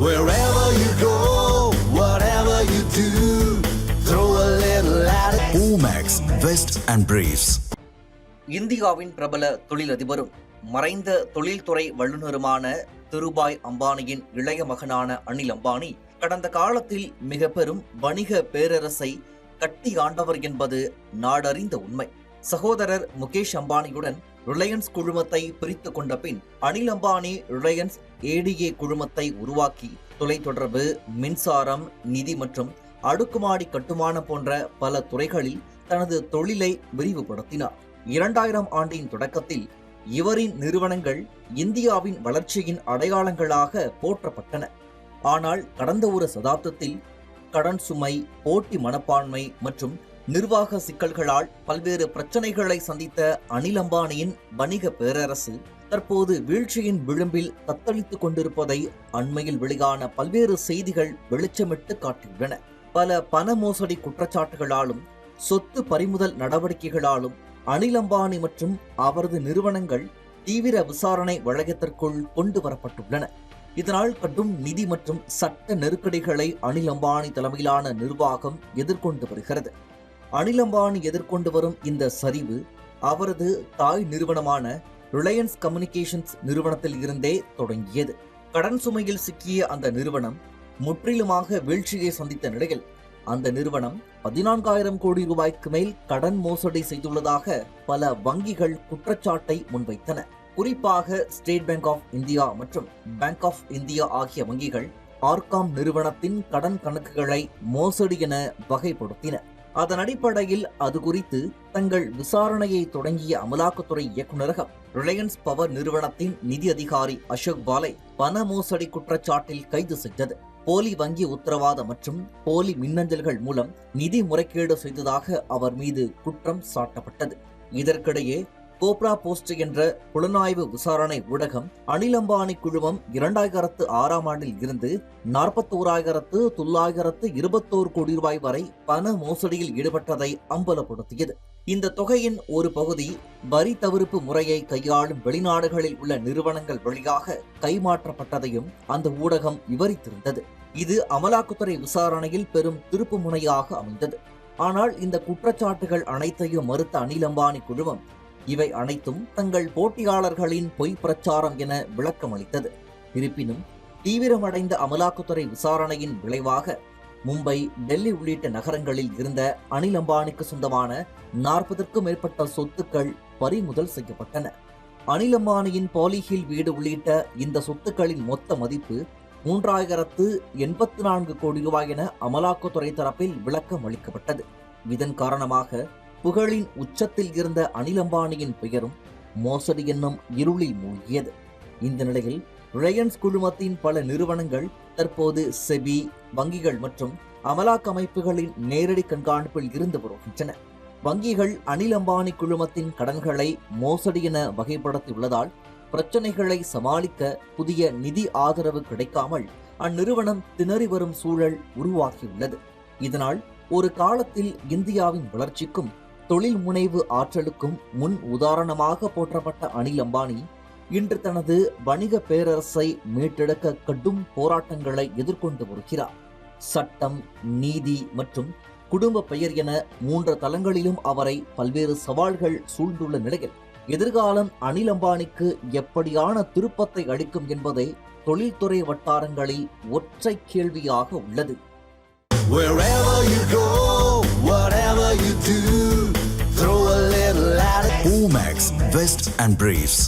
Wherever you go, whatever you do, throw a little at it. Omax, Vest and Briefs. இந்தியாவின் பிரபல தொழிலதிபரும் மறைந்த தொழில்துறை வல்லுநருமான திருபாய் அம்பானியின் இளைய மகனான அனில் அம்பானி கடந்த காலத்தில் மிக பெரும் வணிக பேரரசை கட்டி ஆண்டவர் என்பது நாடறிந்த உண்மை. சகோதரர் முகேஷ் அம்பானியுடன் ரிலையன்ஸ் குழுமத்தை பிரித்து கொண்ட பின் அனில் அம்பானி ரிலையன்ஸ் ஏடிஏ குழுமத்தை உருவாக்கி தொலைத்தொடர்பு, மின்சாரம், நிதி மற்றும் அடுக்குமாடி கட்டுமானம் போன்ற பல துறைகளில் தனது தொழிலை விரிவுபடுத்தினார். 2000 ஆண்டின் தொடக்கத்தில் இவரின் நிறுவனங்கள் இந்தியாவின் வளர்ச்சியின் அடையாளங்களாக போற்றப்பட்டன. ஆனால் கடந்த ஒரு சதாப்தத்தில் கடன் சுமை, போட்டி மனப்பான்மை மற்றும் நிர்வாக சிக்கல்களால் பல்வேறு பிரச்சனைகளை சந்தித்த அனில் அம்பானியின் வணிக பேரரசு தற்போது வீழ்ச்சியின் விளிம்பில் தத்தளித்துக் கொண்டிருப்பதை அண்மையில் வெளியான பல்வேறு செய்திகள் வெளிச்சமிட்டு காட்டியுள்ளன. பல பண மோசடி குற்றச்சாட்டுகளாலும் சொத்து பறிமுதல் நடவடிக்கைகளாலும் அனில் அம்பானி மற்றும் அவரது நிறுவனங்கள் தீவிர விசாரணை வளையத்திற்குள் கொண்டு வரப்பட்டுள்ளன. இதனால் கடும் நிதி மற்றும் சட்ட நெருக்கடிகளை அனில் அம்பானி தலைமையிலான நிர்வாகம் எதிர்கொண்டு வருகிறது. அனில் அம்பானி எதிர்கொண்டு வரும் இந்த சரிவு அவரது தாய் நிறுவனமான ரிலையன்ஸ் கம்யூனிகேஷன்ஸ் நிறுவனத்தில் இருந்தே தொடங்கியது. கடன் சுமையில் சிக்கிய அந்த நிறுவனம் முற்றிலுமாக வீழ்ச்சியை சந்தித்த நிலையில் அந்த நிறுவனம் 14,000 கோடி ரூபாய்க்கு மேல் கடன் மோசடி செய்துள்ளதாக பல வங்கிகள் குற்றச்சாட்டை முன்வைத்தன. குறிப்பாக ஸ்டேட் பேங்க் ஆஃப் இந்தியா மற்றும் பேங்க் ஆஃப் இந்தியா ஆகிய வங்கிகள் ஆர்காம் நிறுவனத்தின் கடன் கணக்குகளை மோசடி என வகைப்படுத்தின. அதன் அடிப்படையில் அது குறித்து தங்கள் விசாரணையை தொடங்கிய அமலாக்கத்துறை இயக்குநரகம் ரிலையன்ஸ் பவர் நிறுவனத்தின் நிதி அதிகாரி அசோக் பாலை பண மோசடி குற்றச்சாட்டில் கைது செய்தது. போலி வங்கி உத்தரவாதம் மற்றும் போலி மின்னஞ்சல்கள் மூலம் நிதி முறைகேடு செய்ததாக அவர் மீது குற்றம் சாட்டப்பட்டது. இதற்கிடையே கோப்ரா போஸ்ட் என்ற புலனாய்வு விசாரணை ஊடகம் அனில் அம்பானி குழுமம் 2006ஆம் ஆண்டில் இருந்து 41,921 கோடி ரூபாய் வரை பண மோசடியில் ஈடுபட்டதை அம்பலப்படுத்தியது. இந்த தொகையின் ஒரு பகுதி வரி தவிர்ப்பு முறையை கையாளும் வெளிநாடுகளில் உள்ள நிறுவனங்கள் வழியாக கைமாற்றப்பட்டதையும் அந்த ஊடகம் விவரித்திருந்தது. இது அமலாக்கத்துறை விசாரணையில் பெரும் திருப்பு முனையாக அமைந்தது. ஆனால் இந்த குற்றச்சாட்டுகள் அனைத்தையும் மறுத்த அனில் அம்பானி குழுமம் இவை அனைத்தும் தங்கள் போட்டியாளர்களின் பொய் பிரச்சாரம் என விளக்கம் அளித்தது. இருப்பினும் தீவிரமடைந்த அமலாக்கத்துறை விசாரணையின் விளைவாக மும்பை, டெல்லி உள்ளிட்ட நகரங்களில் இருந்த அனில் அம்பானிக்கு சொந்தமான 40க்கும் மேற்பட்ட சொத்துக்கள் பறிமுதல் செய்யப்பட்டன. அனில் அம்பானியின் பாலிஹில் வீடு உள்ளிட்ட இந்த சொத்துக்களின் மொத்த மதிப்பு 3,084 கோடி ரூபாய் என அமலாக்கத்துறை தரப்பில் விளக்கம் அளிக்கப்பட்டது. இதன் காரணமாக புகழின் உச்சத்தில் இருந்த அனில் அம்பானியின் பெயரும் மோசடி என்னும் இருளில் மூழ்கியது. இந்த நிலையில் ரிலையன்ஸ் குழுமத்தின் பல நிறுவனங்கள் தற்போது செபி, வங்கிகள் மற்றும் அமலாக்க அமைப்புகளின் நேரடி கண்காணிப்பில் இருந்து வருகின்றன. வங்கிகள் அனில் அம்பானி குழுமத்தின் கடன்களை மோசடி என வகைப்படுத்தியுள்ளதால் பிரச்சனைகளை சமாளிக்க புதிய நிதி ஆதரவு கிடைக்காமல் அந்நிறுவனம் திணறி வரும் சூழல் உருவாகியுள்ளது. இதனால் ஒரு காலத்தில் இந்தியாவின் வளர்ச்சிக்கும் தொழில் முனைவு ஆற்றலுக்கும் முன் உதாரணமாக போற்றப்பட்ட அனில் அம்பானி இன்று தனது வணிக பேரரசை மீட்டெடுக்க கடும் போராட்டங்களை எதிர்கொண்டு வருகிறார். சட்டம், நீதி மற்றும் குடும்ப பெயர் என 3 தளங்களிலும் அவரை பல்வேறு சவால்கள் சூழ்ந்துள்ள நிலையில் எதிர்காலம் அனில் அம்பானிக்கு எப்படியான திருப்பத்தை அளிக்கும் என்பதை தொழில்துறை வட்டாரங்களில் ஒற்றை கேள்வியாக உள்ளது. Wherever you go, whatever you do, throw a little at it. Omax, Vest and Briefs.